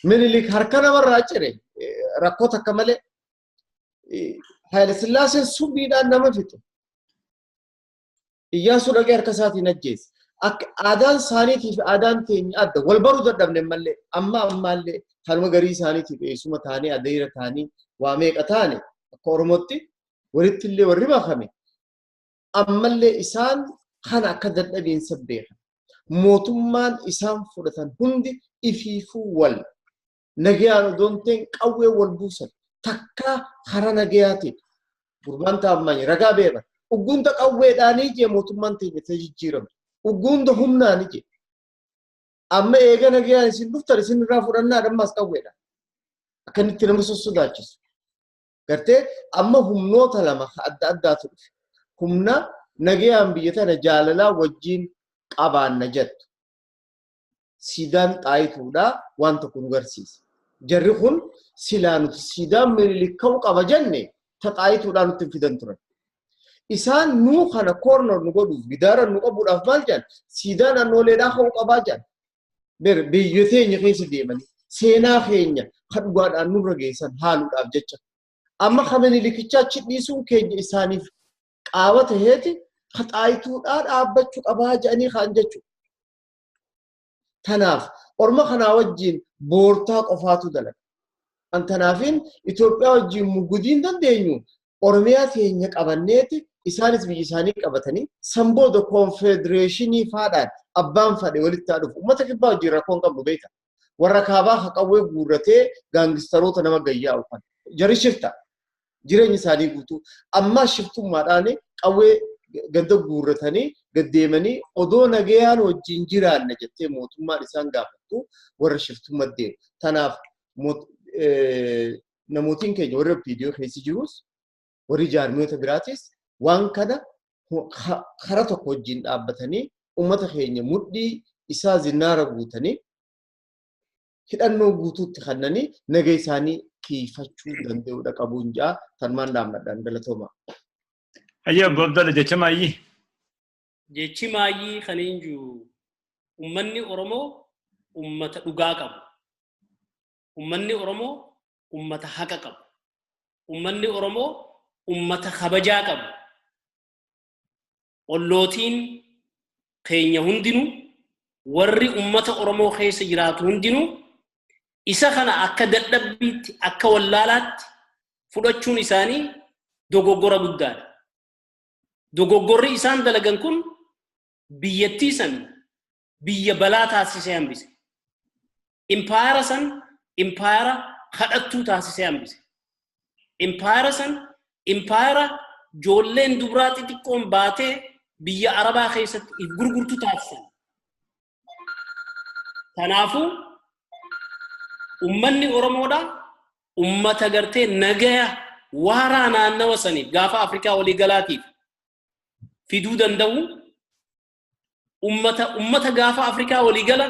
Minilik harka namarraa cire rakkoo takka malee Haayile Sillaaseen subiidhaan nama fixe Iyyaasuu dhaqee harka isaatiin ajjeese akka aadaan isaaniitiif aadaan keenya adda wal baruu dadhabne malee ammaallee kanuma garii isaaniitiif eessuma taanii adeera taanii waa meeqa taane akka Oromootti walitti illee warri baafame ammallee isaan kana akka dadhabiinsa beekan mootummaan isaan fudhatan hundi ifiifuu wal nagayaan odoonteen qawwee wal buusan takka hara nagayaatiin gurbaan taa'amanii ragaa beekan uggunda qawweedhaanii jee mootummaan teenya tajijjiiramu uggunda humnaanii jee amma eega nagayaan isin dhuftan isin irraa fudhannaa dhammaas qawweedha akkanitti nama sodaachisu gartee amma humnoota lama adda addaatu dhufe humna nagayaan biyya tana jaalalaa wajjin qabaanna jettu. Siidaan Xaayituudhaa waan tokko nu garsiisa. Jarri kun silaa nuti siidaan Minilik ka'uu qaba jenne ta Xaayituudhaa nutti fidan turan. Isaan nuu kana koornor nu godhuuf gidaara nu qabuudhaaf maal jedhan siidaan annooleedhaa ka'uu qabaa jedhan. Biyya teenya keessa deemanii seenaa keenya kan dhugaadhaan nurra geessan haaluudhaaf jecha. Amma kan Minilikichaa achi dhiisuun keenya isaaniif qaaba taheeti ka Xaayituudhaa dhaabbachuu qabaa jedhanii kaan jechuudha. Tanaaf orma kanaa wajjin boortaa qofaatu dalaga. Antanaafin Itoophiyaa wajjin mugudiin dandeenyu Oromiyaa teenya qabanneeti isaanis biyya isaanii qabatanii sambooda konfedereeshinii faadhaan abbaan fadhe walitti dhufu uummata kibbaa wajjin rakkoon qabnu beeka. Warra kaabaa haqawwee guurratee gaangistaroota nama gayyaa ufan. Jarri shifta jireenya isaanii guutuu amma shiftummaadhaan qawwee ganda guurratanii gaddeemanii odoo nagayaan wajjin jiraanna jettee mootummaan isaan gaafattu warra shiftummaa deemu. Tanaaf namootiin keenya warra viidiyoo keessa jirus warri jaarmiyoota biraatis waan kana karaa tokko wajjin dhaabbatanii uummata keenya mudhii isaa zinnaara guutanii hidhannoo guutuutti kannanii naga isaanii kiifachuu danda'uudha qabuun ja'a tanmaan dhaammadhaan galatooma. Ayyaa Abdalla jecha maayii. Jechi maayii kan inju ummanni Oromoo ummata dhugaa qabu. Ummanni Oromoo ummata haqa qabu. Ummanni Oromoo ummata kabajaa qabu. Ollootiin keenya hundinuu warri ummata Oromoo keessa jiraatu hundinuu isa kana akka dadhabbiitti akka wallaalaatti fudhachuun isaanii dogoggora guddaadha. Dogoggorri isaan dalagan kun biyyattii san biyya balaa taasisee hambise. Impaayara san impaayara kadhattuu taasisee hambise. Impaayara san impaayara joolleen dubraa xixiqqoon baatee biyya Arabaa keessatti if gurgurtu taasisan. Kanaafuu ummanni Oromoodha ummata gartee nagaya waaraa naannawa saniif gaafa Afrikaa waliigalaatiif fiduu danda'u ummata gaafa Afrikaa waliigala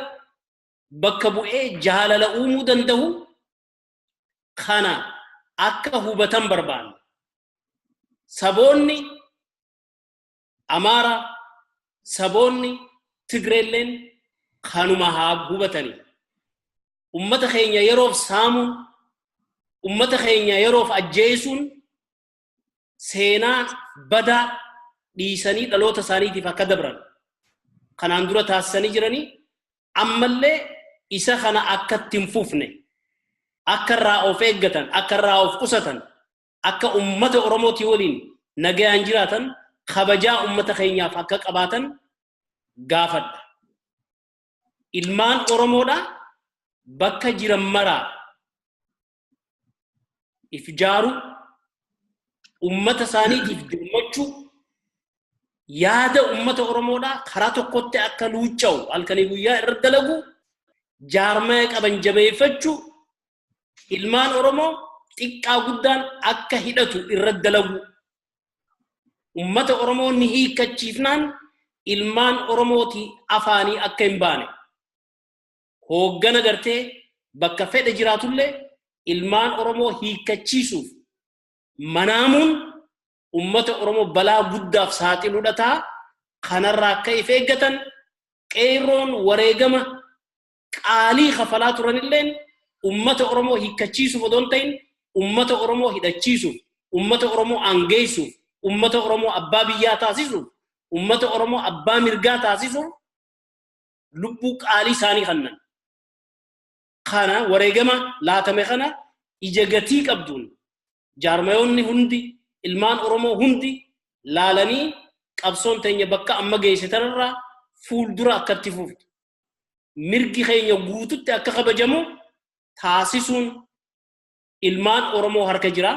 bakka bu'ee jaalala uumuu danda'u kana akka hubatan barbaanna. Saboonni Amaara, saboonni Tigreelleen kanuma haa hubatanii. Ummata keenya yeroof saamuun, ummata keenya yeroof ajjeesuun seenaa badaa dhiisanii dhaloota isaaniitiif akka dabran kanaan dura taasisanii jiranii ammallee isa kana akka ittiin fufne akka irraa of eeggatan akka irraa of qusatan akka ummata Oromootii waliin nagayaan jiraatan kabajaa ummata keenyaaf akka qabaatan gaafadha. Ilmaan Oromoodha bakka jiran maraa if jaaru ummata isaaniitiif dirmachuu yaada ummata Oromoodha karaa tokkotti akka luucca'u halkanii guyyaa irra dalagu jaarmaa qaban jabeeffachuu ilmaan Oromoo xiqqaa guddaan akka hidhatu irra dalagu ummata Oromoo ni hiikachiifnaan ilmaan Oromooti afaanii akka hin baane hooggana gartee bakka fedhe jiraatullee ilmaan Oromoo hiikachiisuuf manaamuun ummata Oromoo balaa guddaaf saaxiluudha ta'a kanarraa akka if eeggatan qeerroon wareegama qaalii kafalaa turanilleen ummata Oromoo hiikachiisuuf odoon ta'in ummata Oromoo hidhachiisuuf ummata Oromoo aangeessuuf ummata Oromoo abbaa biyyaa taasisuuf ummata Oromoo abbaa mirgaa taasisuuf lubbuu qaalii isaanii kannan kana wareegama laatame kana ija gatii qabduun jaarmayoonni hundi ilmaan Oromoo hundi laalanii qabsoon teenya bakka amma geessitanirraa fuuldura akka itti fuftu mirgi keenya guututti akka kabajamu taasisuun ilmaan Oromoo harka jira.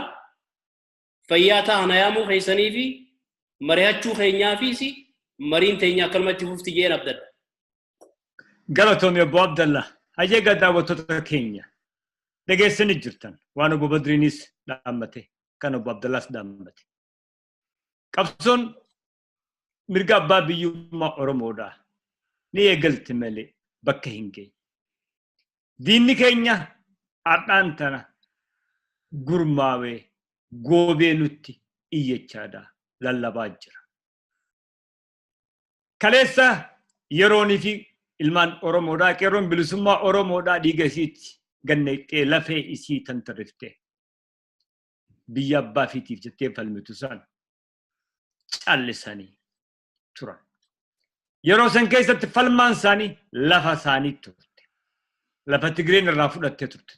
Fayyaa ta'an yaamuu keessanii fi mari'achuu keenyaa fi mariin teenya akkanumatti fufti jeen abdadha. Galatoomii Obbo Abdallah hajee daawwattoota keenya dhageessanii jirtan waan Obbo Badriinis dhaammate kan Obbo Abdallaas dhaammate. Qabsoon mirga abbaa biyyummaa Oromoodhaa ni eegalti malee bakka hin geenye. Diinni keenya har'aan tana gurmaawee goobee nutti iyyachaadha lallabaa jira. Kaleessa yeroonii fi ilmaan Oromoodhaa qeerroon bilisummaa Oromoodhaa dhiiga isiitti ganneettee lafee isii tantarriftee biyya abbaa fiitiif jettee falmitu san callisanii turan. Yeroo san keessatti falmaan isaanii lafa isaanii turte. Lafa Tigreen irraa fudhattee turte.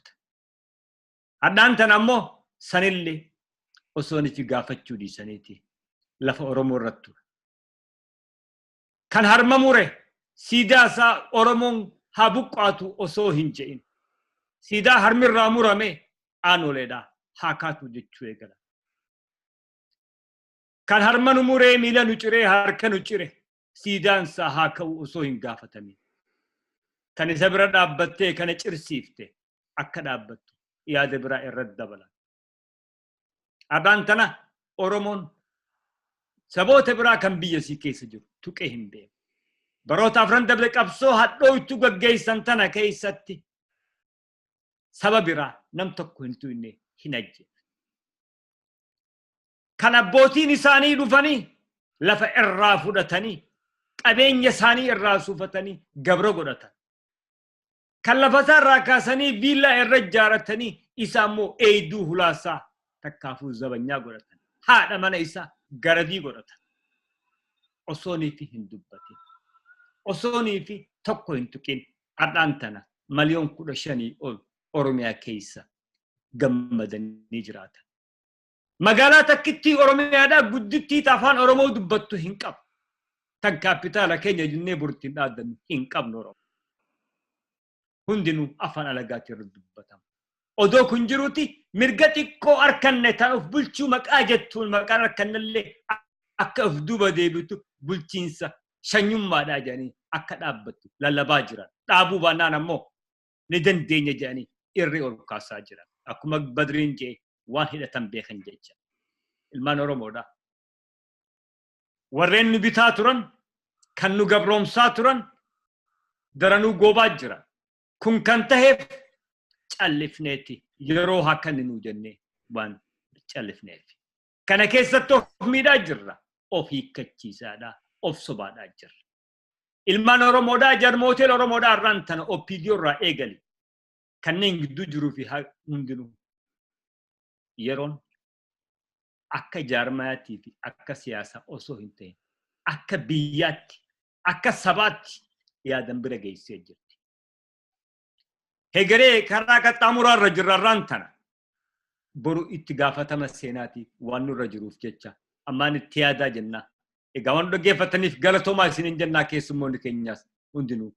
Haddaan tan ammoo sanillee osoo nifi gaafachuu dhiisaniiti lafa Oromoo irratti ture. Kan harma mure siidaa isaa Oromoon haa buqqaatu osoo hin je'in. Siidaa harmi irraa murame aanoleedhaa haa kaatu jechuu eegala. Kan harma nu muree miila nu ciree harka nu cire siidaan isaa haa ka'u osoo hin gaafatamin. Kan isa bira dhaabbattee kana cirsiifte akka dhaabbattu yaada biraa irratti dabala. Haddaan tana Oromoon saboota biraa kan biyya isii keessa jiru tuqee hin beeku. Baroota afran dabre qabsoo hadhooytu gaggeessan tana keessatti saba biraa nam tokko hin tuyne hin ajjeefne. Kan abbootiin isaanii dhufanii lafa irraa fudhatanii qabeenya isaanii irraa suufatanii gabra godhatan. Kan lafa irraa kaasanii viillaa irra ijaaratanii isa immoo eeyduu hulaasaa takkaafuu zabanyaa godhatan. Haadha mana isaa garadii godhatan. Osoonii fi hin dubbatin. Osoonii fi tokko hin tuqin. Haadhaan tana miliyoon 15 ol Oromiyaa keessa gammadanii jiraatan. Magaalaa takkitti Oromiyaadhaa guddittii afaan Oromoo dubbattu hin qabu. Tan kaapitaala keenya jennee burtiin dhaaddannu hin qabnu Oromoo. Hundinuu afaan alagaatti irra dubbatamu. Odoo kun jiruuti mirga xiqqoo harkanne tan of bulchuu maqaa jettuun maqaan harkannallee akka of duuba deebitu bulchiinsa shanyummaadhaa jedhanii akka dhaabbattu lallabaa jiran. Dhaabuu baannaan ammoo ni dandeenya jedhanii irri ol kaasaa jiran. Akkuma Badriin jee waan hidhatan beekan jecha. Ilmaan Oromoodhaa. Warreen nu bitaa turan, kan nu gabroomsaa turan, daranuu goobaa jiran. Kun kan taheef callifneeti yeroo hakkanni nu jennee waan callifneef. Kana keessatti of miidhaa jirra. Of hiikkachiisaadhaa, of sobaadhaa jirra. Ilmaan Oromoodhaa jarmooteen Oromoodhaa irraan tana OPDO irraa eegali. Kanneen gidduu jiruu fi hundinuu yeroon akka jaarmayaatti fi akka siyaasaa osoo hin ta'in akka biyyaatti akka sabaatti yaadan bira geessee jirti. Hegeree karaa qaxxaamuraa irra jirrarraan tana boru itti gaafatama seenaatiif waan nurra jiruuf jecha ammaan itti yaadaa jennaa. Egaa waan dhaggeeffataniif galatoomaa isinin jennaa keessummoonni keenyaas hundinuu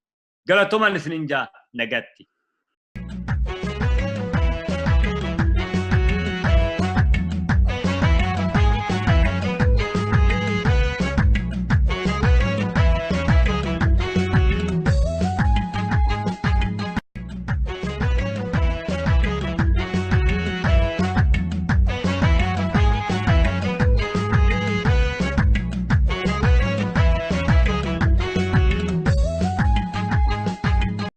galatoomaan isinin jaa nagatti.